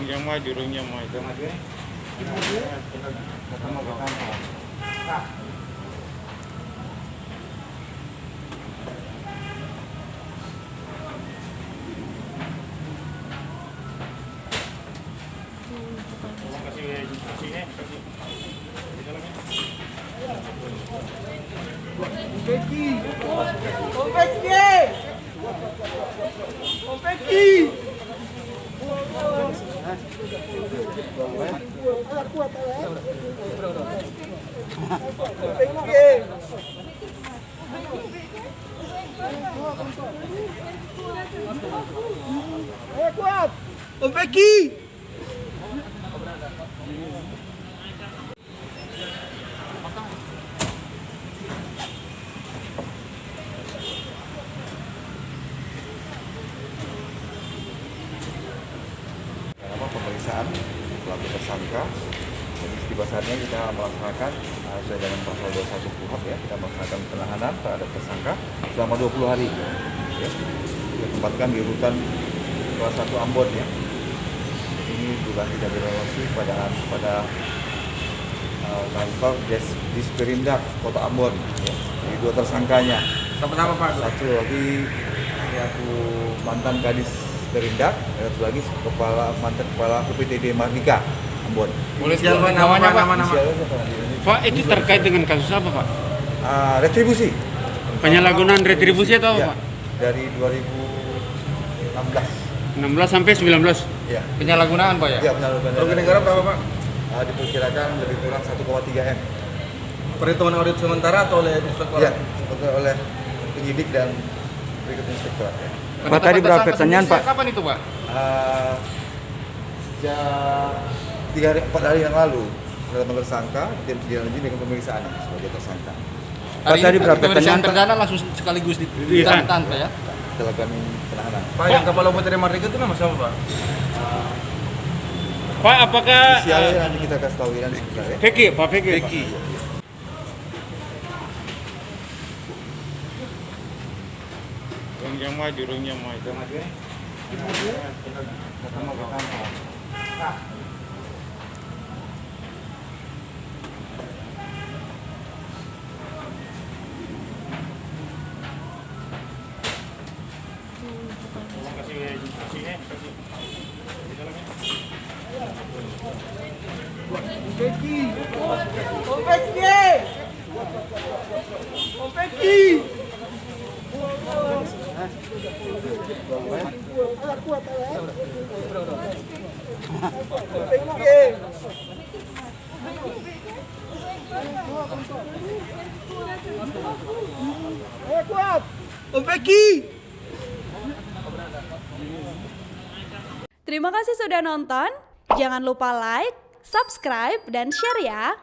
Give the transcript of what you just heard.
Yang maju, yang maju. Ketemu ke kantor. Peki! Om Peki! Om Peki! Kuat kuat! Om Peki! Pemeriksaan pelaku tersangka. Jadi di dasarnya kita melaksanakan sesuai dengan pasal 21 KUHP ya, kita melaksanakan penahanan terhadap tersangka selama 20 hari. Ya. Kita tempatkan di rutan kelas 1 Ambon ya. Ini juga tidak direlokasi pada kantor Disperindak Kota Ambon. Ya. Jadi 2 tersangkanya. Sama-sama Pak. Satu lagi selaku mantan Kadis Perindak, dan satu lagi mantan kepala UPTD Mardika Ambon. Boleh siapa namanya Pak? Pak, itu terkait dengan kasus apa Pak? Retribusi. Penyalahgunaan retribusi atau Ya, apa Pak? dari 2016. 16 sampai 19. Ya. Penyalahgunaan Pak ya? Ya, penyalahgunaan. Kerugian negara berapa Pak? Diperkirakan lebih kurang 1,3 M. Perhitungan audit sementara atau oleh inspektor? Ya, oleh penyidik dan berikut inspektorat. Ya. Pak tadi berapa pertanyaan Pak? Kapan itu Pak? Sejak 4 hari yang lalu dalam tersangka dan dilanjutkan dengan pemeriksaan sebagai tersangka. Pak tadi berapa pertanyaan perdana langsung sekaligus ditahan Pak ya? Kita lakukan penahanan. Pak yang kepala UPTD Mardika itu nama siapa Pak? Pak, apakah Inisialnya nanti kita kasih tahu nanti sebentar ya. Peki, Pak Peki. Yang maju, yang maju. Ketemu ke kantor. Peki! Om Peki! Om Peki! Kuat kuat! Om Peki! Terima kasih sudah nonton. Jangan lupa like, subscribe, dan share ya.